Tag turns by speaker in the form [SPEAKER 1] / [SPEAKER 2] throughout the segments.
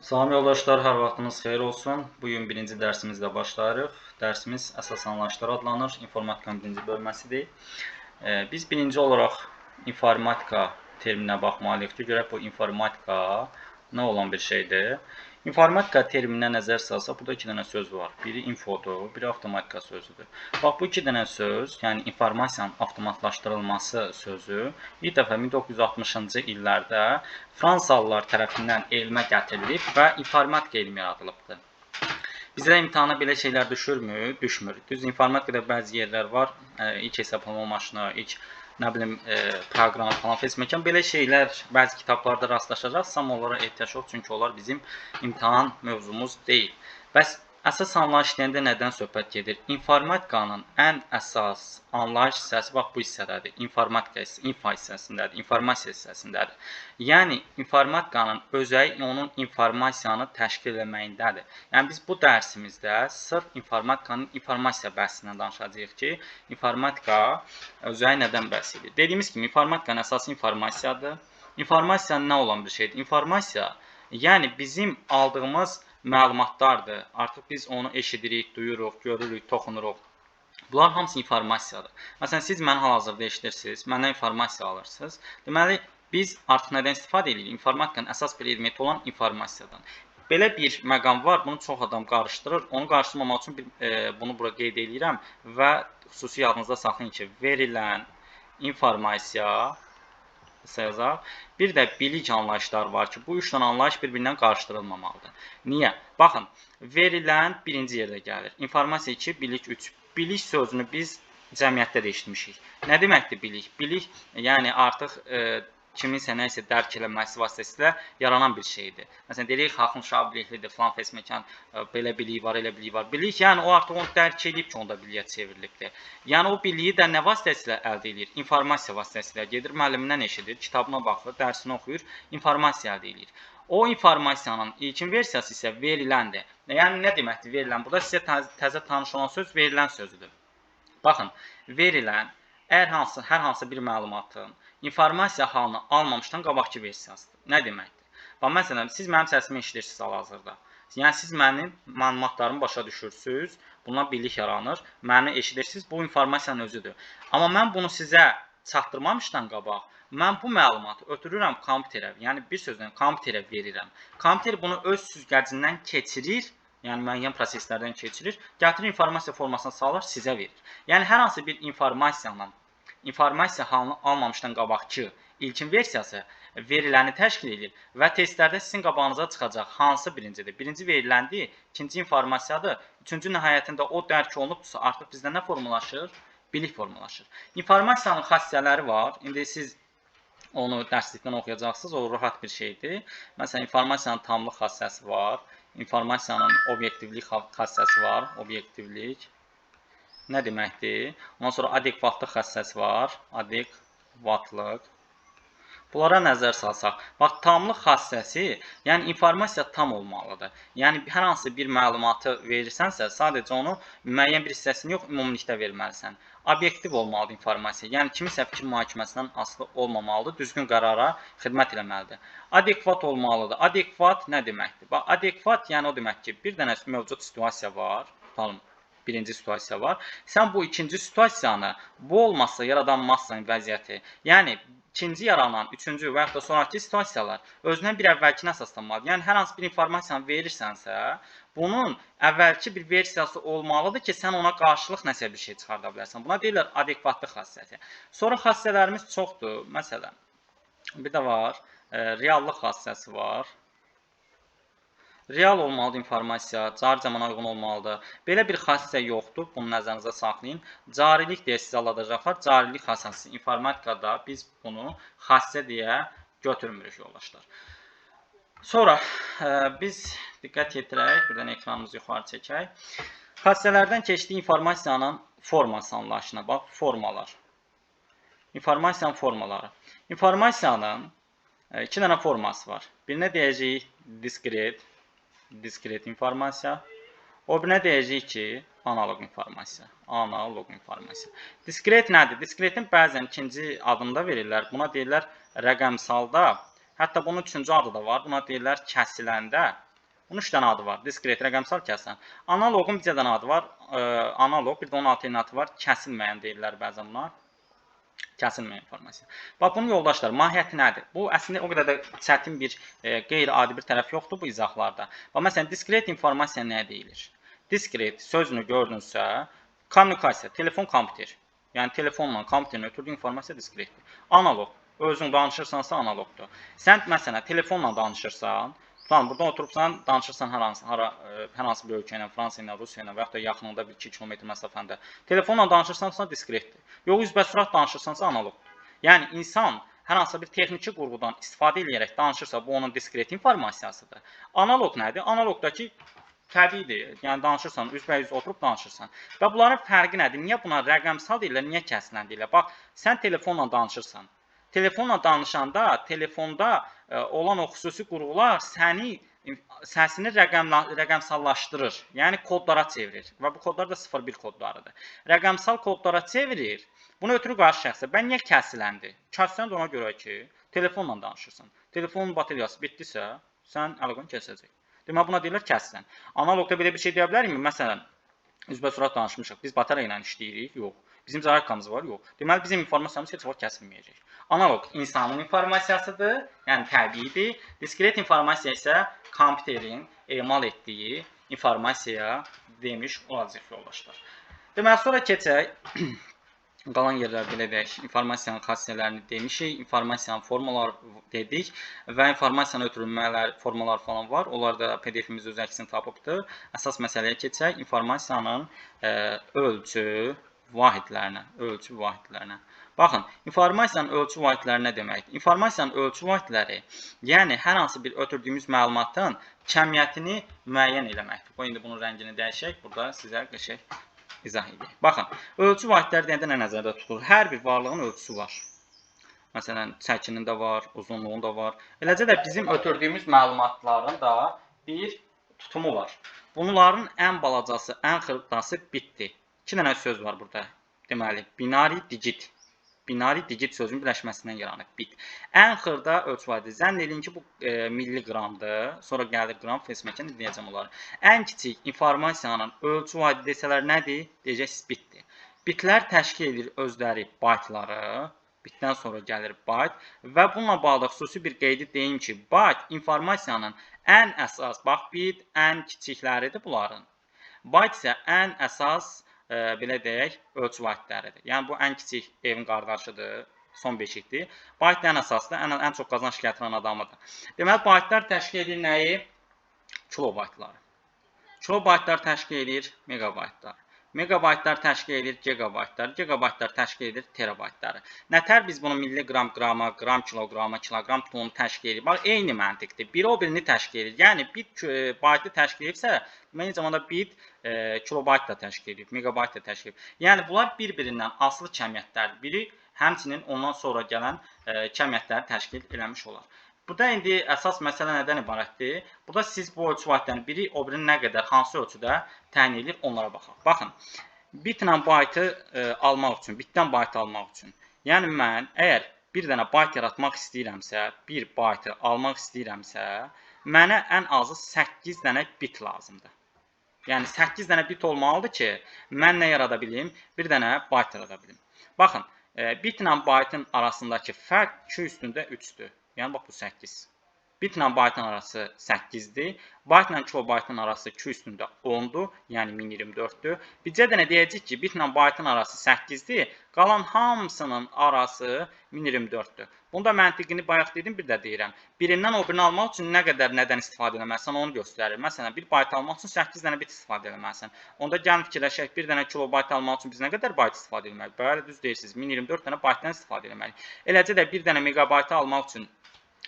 [SPEAKER 1] Salam yoldaşlar, hər vaxtınız xeyir olsun. Bugün birinci dərsimizlə başlayırıq. Dərsimiz əsas anlayışlar adlanır. İnformatikanın birinci bölməsidir. Biz birinci olaraq informatika termininə baxmalıyıq ki, görək bu informatika nə olan bir şeydir. İnformatika termininə nəzər salsaq, burada iki dənə söz var. Biri infodur, biri avtomatika sözüdür. Bax, bu iki dənə söz, yəni informasiyanın avtomatlaşdırılması sözü ilk dəfə 1960-cı illərdə Fransalılar tərəfindən elmə gətirilib və informatika elmi yaradılıbdır. Bizə imtahana belə şeylər düşürmü? Düşmür. Düz informatikada bəzi yerlər var. İlk hesablama maşını, ilk nə bilim proqram falan seçməkən belə şeylər bəzi kitablarda rastlaşacaqsınız, amma onlara ehtiyac yox, çünki onlar bizim imtahan mövzumuz deyil. Bəs əsas anlayış deyəndə nədən söhbət gedir? İnformatikanın ən əsas anlayış hissəsi bax bu hissədədir. İnfa hissəsindədir, informasiya hissəsindədir. Yəni informatikanın özəyi onun informasiyanı təşkil etməyindədir. Yəni biz bu dərsimizdə sırf informatikanın informasiya bəhsindən danışacağıq ki, informatika özəyi nədən bəhs edir? Dediyimiz kimi informatikanın əsası informasiyadır. İnformasiya nə olan bir şeydir? İnformasiya, yəni bizim aldığımız məlumatlardır. Artıq biz onu eşidirik, duyuruq, görürük, toxunuruq. Bunlar hamısı informasiyadır. Məsələn, siz məni hal-hazırda eşidirsiniz, məndən informasiya alırsınız. Deməli, biz artıq nədən istifadə edirik? İnformatikanın əsas bir elementi olan informasiyadan. Belə bir məqam var, bunu çox adam qarışdırır. Onu qarışdırmamaq üçün bunu bura qeyd edirəm və xüsusi yadınızda saxlayın ki, verilən informasiya yazaq. Bir də bilik anlayışları var ki, bu üç dənə anlayış bir-birindən qarışdırılmamalıdır. Niyə? Baxın, verilən birinci yerdə gəlir. İnformasiya 2, bilik 3. Bilik sözünü biz cəmiyyətdə də eşitmişik. Nə deməkdir bilik? Bilik, yəni artıq kiminsə nəyisə dərk eləməsi vasitəsilə yaranan bir şeydir. Məsələn, deyirik, xalqın uşağı biliklidir, filan fesməkan belə biliyi var, elə biliyi var. Bilik, yəni o artıq onu dərk edib ki, onda biliyə çevrilibdir. Yəni o biliyi də nə vasitəsilə əldə edir? İnformasiya vasitəsilə gedir, müəllimindən eşidir, kitabına baxır, dərsini oxuyur, informasiya əldə edir. O informasiyanın ilkin versiyası isə veriləndir. Yəni nə deməkdir verilən? Burada sizə təzə tanış olan söz verilən sözüdür. Baxın, verilən hər hansı bir məlumatın informasiya halını almamışdan qabaqki versiyasıdır. Nə deməkdir? Bax, məsələn, siz mənim səsimi eşidirsiniz hal-hazırda. Yəni, siz mənim məlumatlarımı başa düşürsünüz, bundan bilik yaranır, məni eşidirsiniz, bu informasiyanın özüdür. Amma mən bunu sizə çatdırmamışdan qabaq, mən bu məlumatı ötürürəm kompüterə, yəni bir sözlə kompüterə verirəm. Kompüter bunu öz süzgəcindən keçirir, yəni müəyyən proseslərdən keçirir, gətirir informasiya formasına salır, sizə verir. Yəni, hər hansı bir informasiya halını almamışdan qabaqki ilkin versiyası veriləni təşkil edir və testlərdə sizin qabağınıza çıxacaq hansı birincidir? Birinci veriləndir, ikinci informasiyadır, üçüncü nəhayətində o dərk olunubdursa, artıq bizdə nə formulaşır? Bilik formulaşır. İnformasiyanın xassələri var. İndi siz onu dərslikdən oxuyacaqsınız, o rahat bir şeydir. Məsələn, informasiyanın tamlıq xassəsi var, informasiyanın obyektivlik xassəsi var, obyektivlik. Nə deməkdir? Ondan sonra adekvatlıq xassəsi var, adekvatlıq. Bunlara nəzər salsaq, bax, tamlıq xassəsi, yəni informasiya tam olmalıdır. Yəni, hər hansı bir məlumatı verirsənsə, sadəcə onu müəyyən bir hissəsini yox, ümumilikdə verməlisən. Obyektiv olmalıdır informasiya, yəni kimisə fikir mühakiməsindən asılı olmamalıdır, düzgün qərara xidmət eləməlidir. Adekvat olmalıdır. Adekvat nə deməkdir? Bax, adekvat, yəni o demək ki, bir dənə mövcud situasiya var, tutalım, birinci situasiya var. Sən bu ikinci situasiyanı, bu olmazsa yaradanmazsan vəziyyəti. Yəni, ikinci yaranan, üçüncü və yaxud da sonraki situasiyalar özündən bir əvvəlkinə əsaslanmalıdır. Yəni, hər hansı bir informasiyanı verirsənsə, bunun əvvəlki bir versiyası olmalıdır ki, sən ona qarşılıq nəsə bir şey çıxarda bilərsən. Buna deyirlər adekvatlıq xassəsi. Sonra xassələrimiz çoxdur. Məsələn, bir də var, reallıq xassəsi var. Real olmalıdır informasiya, cari zamana uyğun olmalıdır. Belə bir xassə yoxdur, bunu nəzərinizə saxlayın. Carilik deyə sizə alacaqlar. Carilik xassəsi informatikada biz bunu xassə deyə götürmürük yoldaşlar. Sonra biz diqqət yetirək, birdən ekranımızı yuxarı çəkək. Xassələrdən keçdiyi informasiyanın forması anlayışına bax, formalar. İnformasiyanın formaları. İnformasiyanın iki dənə forması var. Birinə deyəcəyik diskret informasiya. O birinə deyəcəyik ki, analog informasiya. Analog informasiya. Diskret nədir? Diskretin bəzən ikinci adını da verirlər. Buna deyirlər rəqəmsalda. Hətta bunun üçüncü adı da var. Buna deyirlər kəsiləndə. Bunun 3 dənə adı var. Diskret rəqəmsal kəsilən. Analoqun bir dənə adı var. Analoq, bir də onun alternativi var. Kəsilməyən deyirlər bəzən buna. Kəsilməyən informasiya. Bax, bunun yoldaşlar, mahiyyəti nədir? Bu, əslində o qədər də çətin bir, qeyri-adi bir tərəf yoxdur bu izahlarda. Bax, məsələn, diskret informasiya nəyə deyilir? Diskret sözünü gördünüzsə, kommunikasiya, telefon, kompüter. Yəni, telefonla kompüterin ötürdüyü informasiya diskretdir. Analoq, özün danışırsansa analoqdur. Sən, məsələn, telefonla danışırsan, tamam, buradan oturubsan, danışırsan hər hansı bir ölkə ilə, Fransa ilə, Rusiya ilə və yaxud da yaxınında bir 2 kilometr məsafəndə. Telefonla danışırsansa diskretdir. Yox, üzbəsürət danışırsansa analoqdur. Yəni, insan hər hansı bir texniki qurğudan istifadə edərək danışırsa, bu onun diskret informasiyasıdır. Analoq nədir? Analoqdakı təbiidir. Yəni, danışırsan, üzbəyüz oturub danışırsan. Və bunların fərqi nədir? Niyə buna rəqəmsal deyirlər, niyə kəsilən deyirlər? Bax, sən telefonla danışırsan. Telefonla danışanda, telefonda olan o xüsusi qurğular səsini rəqəmsallaşdırır. Yəni, kodlara çevirir. Və bu kodlar da 0-1 kodlarıdır. Rəqəmsal kodlara çevirir. Bunu ötürü qarşı şəxsə. Bən niyə kəsiləndi? Kəsilən də ona görə ki, telefonla danışırsan. Telefonun bataryası bitdisə, sən əlaqən kəsəcək. Deməli, buna deyirlər kəsilən. Analoqda belə bir şey deyə bilərikmi? Məsələn, üzbəsürət danışmışıq. Biz batarya ilə işləyirik? Yox. Bizim zaryakamız var? Yox. Deməli, bizim informasiyamız heç vaxt kəsilməyəcək. Analoq insanın informasiyasıdır, yəni təbiidir. Diskret informasiya isə kompüterin emal etdiyi informasiya demiş olacaq yoldaşlar. Deməli, sonra keçək. Qalan yerlər belə deyək, informasiyanın xassiyələrini demişik, informasiyanın formaları dedik və informasiyanın ötürülmələri, formalar falan var. Onlar da PDF-imiz öz əksini tapıbdır. Əsas məsələyə keçək, informasiyanın ölçü vahidlərinə. Baxın, informasiyanın ölçü vahidləri nə deməkdir? İnformasiyanın ölçü vahidləri, yəni hər hansı bir ötürdüyümüz məlumatın kəmiyyətini müəyyən eləməkdir. Bu, indi bunun rəngini dəyişək, burada sizə qəşəng izah edək. Baxın, ölçü vahidləri deyəndə nə nəzərdə tutulur? Hər bir varlığın ölçüsü var. Məsələn, çəkinin də var, uzunluğun da var. Eləcə də bizim ötürdüyümüz məlumatların da bir tutumu var. Bunların ən balacası, ən xırdası bitdir. 2 dənə söz var burada. Deməli, binari digit. Binari digit sözünün birləşməsindən yaranıb bit. Ən xırda ölçü vahidi. Zənn edin ki, bu milligramdır. Sonra gəlir qram, fesimekan deyəcəm onları. Ən kiçik informasiyanın ölçü vahidi desələr nədir? Deyəcəksiniz bitdir. Bitlər təşkil edir özləri baytları. Bitdən sonra gəlir bayt. Və bununla bağlı xüsusi bir qeydi deyim ki, bayt informasiyanın ən əsas, bax, bit ən kiçikləridir bunların. Bayt isə ən əsas belə deyək, ölçü vahidləridir. Yəni, bu ən kiçik evin qardaşıdır, son beşikdir. Bayt ən əsasdır, ən çox qazanc gətirən adamıdır. Deməli, baytlar təşkil edir nəyi? Kilobaytları. Kilobaytlar təşkil edir megabaytlar. Megabaytlar təşkil edir gigabaytlar. Gigabaytlar təşkil edir terabaytları. Nətər biz bunu milliqram, qrama, qram, kiloqrama, kiloqram tonu təşkil edir? Bax, eyni məntiqdir. Biri o birini təşkil edir. Yəni, bit baytı təşkil edirsə, eyni zamanda bit kilobayt da təşkil edib, megabayt da təşkil edib. Yəni, bunlar bir-birindən asılı kəmiyyətlərdir. Biri həmçinin ondan sonra gələn kəmiyyətləri təşkil eləmiş olar. Burada indi əsas məsələ nədən ibarətdir? Burada siz bu ölçü vahidlərin biri o birinin nə qədər, hansı ölçüdə təyin edilir, onlara baxaq. Baxın, bitlə baytı almaq üçün, bitdən baytı almaq üçün. Yəni, mən əgər bir dənə bayt yaratmaq istəyirəmsə, bir baytı almaq istəyirəmsə, mənə ən azı 8 dənə bit lazımdır. Yəni, 8 dənə bit olmalıdır ki, mən nə yarada bilim? Bir dənə bayt yarada bilim. Baxın, bitlə baytın arasındakı fərq 2 üstündə 3'dür. Yəni, bax, bu 8. Bitlə baytın arası 8'dir. Baytla kilobaytın arası 2 üstündə 10'dur. Yəni, 1024'dür. Bizcə də nə deyəcək ki, bitlə baytın arası 8'dir. Qalan hamısının arası 1024'dür. Bunda məntiqini bayaq dedim, bir də deyirəm. Birindən o birini almaq üçün nə qədər nədən istifadə eləməlisən, onu göstərir. Məsələn, bir bayt almaq üçün 8 dənə bit istifadə eləməlisən. Onda gəlin fikirləşək, bir dənə kilobayt almaq üçün biz nə qədər bayt istifadə eləməliyik? Bəli, düz deyirsiniz. 1024 dənə baytdan istifadə eləməliyik. Eləcə də bir dənə megabaytı almaq üçün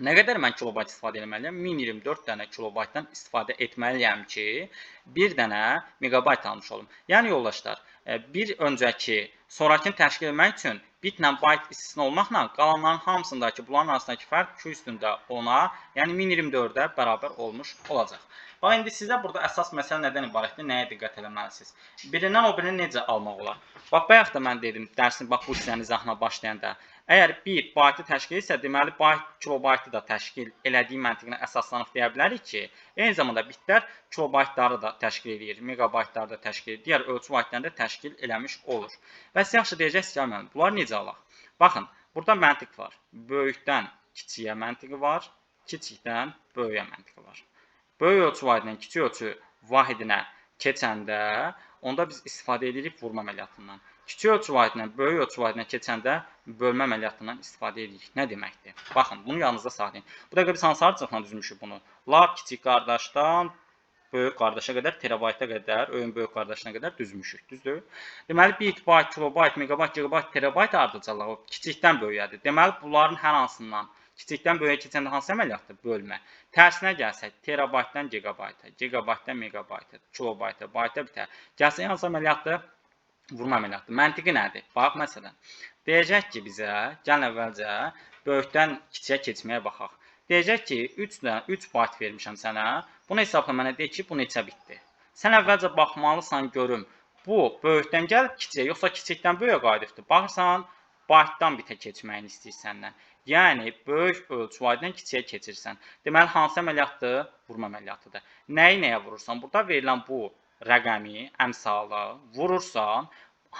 [SPEAKER 1] nə qədər mən kilobayt istifadə etməliyəm? 1024 dənə kilobaytdan istifadə etməliyəm ki, bir dənə megabayt almış olum. Yəni, yoldaşlar, bir öncəki, sonrakini təşkil etmək üçün bitlə bayt istisna olmaqla qalanların hamısındakı, bunların arasındakı fərq 2 üstündə 10'a, yəni 1024'ə bərabər olmuş olacaq. Bax, indi sizə burada əsas məsələ nədən ibarətdir, nəyə diqqət eləməlisiniz? Birindən o birini necə almaq olar? Bax, bayaq da mən dedim, dərsin, bax, bu hissənin izahına başlayanda. Əgər 1 baytı təşkil etsə, deməli bayt kilobaytı da təşkil elədiyi məntiqinə əsaslanıb deyə bilərik ki, eyni zamanda bitlər kilobaytları da təşkil edir, megabaytları da təşkil edir, digər ölçü baytlarını da təşkil eləmiş olur. Və siz yaxşı deyəcəksiniz ki, bunlar necə alaq? Baxın, burada məntiq var. Böyükdən kiçiyə məntiqi var, kiçikdən böyüyə məntiqi var. Böyük ölçü vahidindən kiçik ölçü vahidinə keçəndə, onda biz istifadə edirik vurma əməliyyatından. Kiçik ölçü vahidindən böyük ölçü vahidinə keçəndə bölmə əməliyyatından istifadə edirik. Nə deməkdir? Baxın, bunu yanınızda saxlayın. Bu dəqiqə biz hansı ardıcılıqla düzmüşük bunu? Lap kiçik qardaşdan böyük qardaşa qədər, terabayta qədər, öyün böyük qardaşına qədər düzmüşük. Düzdür? Deməli, bit, bayt, kilobayt, megabayt, gigabayt, terabayt ardıcılığı kiçikdən böyüyədir. Deməli, bunların hər hansından kiçikdən böyüyə keçəndə hansı əməliyyatdır? Bölmə. Tərsinə gəlsək, terabaytdan gigabayta, gigabaytdan megabayta, kilobayta, bayta bitər. Gəlsə hansı əməliyyatdır? Vurma əməliyyatdır. Məntiqi nədir? Bax, məsələn, deyəcək ki, bizə, gəlin əvvəlcə böyükdən kiçiyə keçməyə baxaq. Deyəcək ki, 3 bayt vermişəm sənə. Bunu hesabla mənə deyək ki, bu neçə bitdi? Sən əvvəlcə baxmalısan görüm, bu böyükdən gəlib kiçiyə, yoxsa kiçikdən böyüyə qayıdıbdır. Baxırsan, baytdan bitə keçməyini istəyir səndən. Yəni, böyük ölçü vahiddən kiçiyə keçirsən. Deməli, hansı əməliyyatdır? Vurma əməliyyatıdır. Nəyi nəyə vurursan? Burada verilən bu rəqəmi, əmsalı vurursan,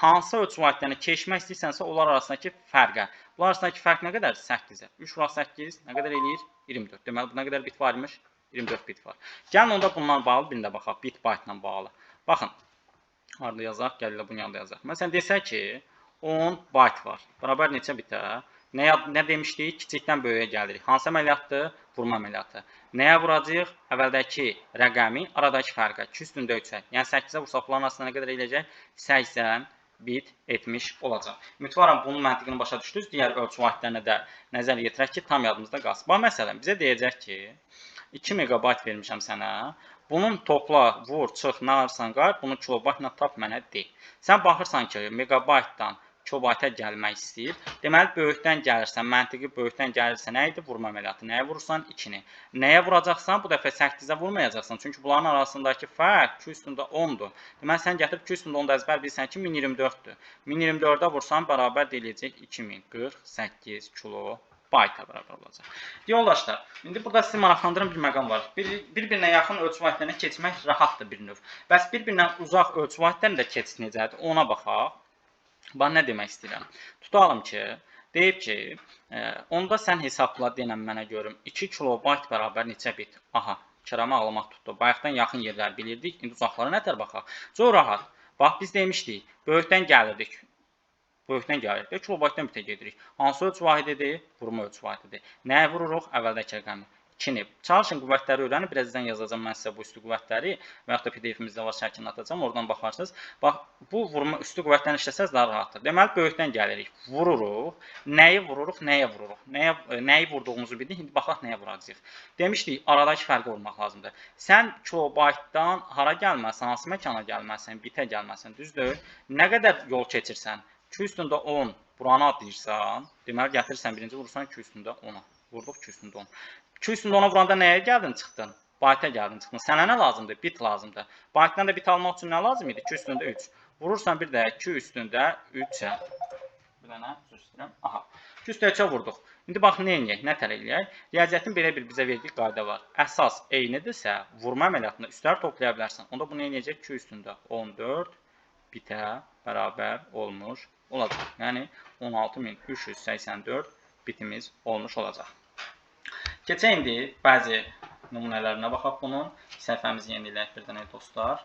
[SPEAKER 1] hansı ölçü vahidlərini keçmək istəyirsənsə, onlar arasındakı fərqə. Bunlar arasındakı fərq nə qədər? 8-ə. 3 vuraq 8 nə qədər eləyir? 24. Deməli, bu nə qədər bit varmış? 24 bit var. Gəlin, onda bundan bağlı birində baxaq. Bit baytla bağlı. Baxın, harada yazaq? Gəl bunun yanında yazaq. Məsələn, desək ki, 10 bayt var. Bərabər neçə bitə? Nə demişdik? Kiçikdən böyüyə gəlirik. Hansı əməliyyatdır? Vurma əməliyyatı. Nəyə vuracaq? Əvvəldəki rəqəmi, aradakı fərqə. 2 üstündə 3-ə. Yəni 8-ə vursaq, bunların arasında nə qədər eləyəcək? 80 bit etmiş olacaq. Ümidvaram bunun məntiqini başa düşdünüz. Digər ölçü vahidlərinə də nəzər yetirək ki, tam yadımızda qalsın. Bax, məsələn, bizə deyəcək ki, 2 megabayt vermişəm sənə. Bunun topla, vur, çıx, nə alırsan qayır, bunu kilobaytla tap mənə de. Sən baxırsan ki, megabaytdan kilobayta gəlmək istəyir. Deməli, böyükdən gəlirsən, məntiqi böyükdən gəlirsə, nə idi? Vurma əməliyyatı. Nəyə vurursan? 2-ni. Nəyə vuracaqsan? Bu dəfə 8-ə vurmayacaqsan. Çünki bunların arasındakı fərq 2 üstündə 10-dur. Deməli, sən gətirib 2 üstündə 10-da əzbər bilirsən ki, 1024-dür. 1024-ə vursan, bərabər deyiləcək 2048 kilobayta bərabər olacaq. Yoldaşlar, indi burada sizi maraqlandıran bir məqam var. Bir-birinə yaxın ölçü vahidlərinə keçmək rahatdır bir növ. Bəs bir-birindən uzaq ölçü vahidlərində keçid necədir? Ona baxaq. Bax, nə demək istəyirəm? Tutalım ki, deyib ki, onda sən hesabla denən mənə görüm. 2 kilobayt bərabər neçə bit? Aha, kərəmə ağlamaq tutdu. Bayaqdan yaxın yerləri bilirdik. İndi uzaqlara nətər baxaq? Çox rahat. Bax, biz demişdik, böyükdən gəlirdik. Böyükdən gəlirdik, kilobaytdan bitə gedirik. Hansı ölçü vahididir? Vurma ölçü vahididir. Nəyə vururuq? Əvvəldəki rəqəmi. 2-ni. Çalışın qüvvətləri öyrənin. Birazdan yazacağam mən sizə bu üstü qüvvətləri və yaxud da PDF-imizdə var, şəklini atacağam. Oradan baxarsınız. Bax, bu vurma üstü qüvvətlərini işləsəz daha rahatdır. Deməli, böyükdən gəlirik. Vururuq. Nəyi vururuq? Nəyə vururuq? Nəyi vurduğumuzu bildik. İndi baxaq nəyə vuracağıq. Demişdik, aradakı fərqi vurmaq lazımdır. Sən kilobaytdan hara gəlməsən, hansı məkana gəlməsən, bitə gəlməsən, düzdür? Nə qədər yol keçirsən? 2 üstündə 10 buranı atlayırsan, deməli, gətirirsən birinci vurursan 2 üstündə 10-a. Vurduq 2 üstündə 10. 2 üstündə 10-a vuranda nəyə gəldin, çıxdın? Bayta gəldin, çıxdın. Sənə nə lazımdır? Bit lazımdır. Baytdan da bit almaq üçün nə lazım idi? 2 üstündə 3. Vurursan bir də 2 üstündə 3-ə. Bir dənə söz istəyirəm. Aha. 2 üstə 3-ə vurduq. İndi bax, nə eləyək? Nə tər eləyək? Riyaziyyətin belə bir bizə verdiyi qayda var. Əsas eynidirsə, vurma əməliyyatında üstləri toplaya bilərsən. Onda bu nə eləyəcək? 2 üstündə 14 bitə bərabər olmuş olacaq. Yəni 16384 bitimiz olmuş olacaq. Keçək indi bəzi nümunələrinə baxaq bunun. Səhifəmizi yeniləyək bir dənə dostlar.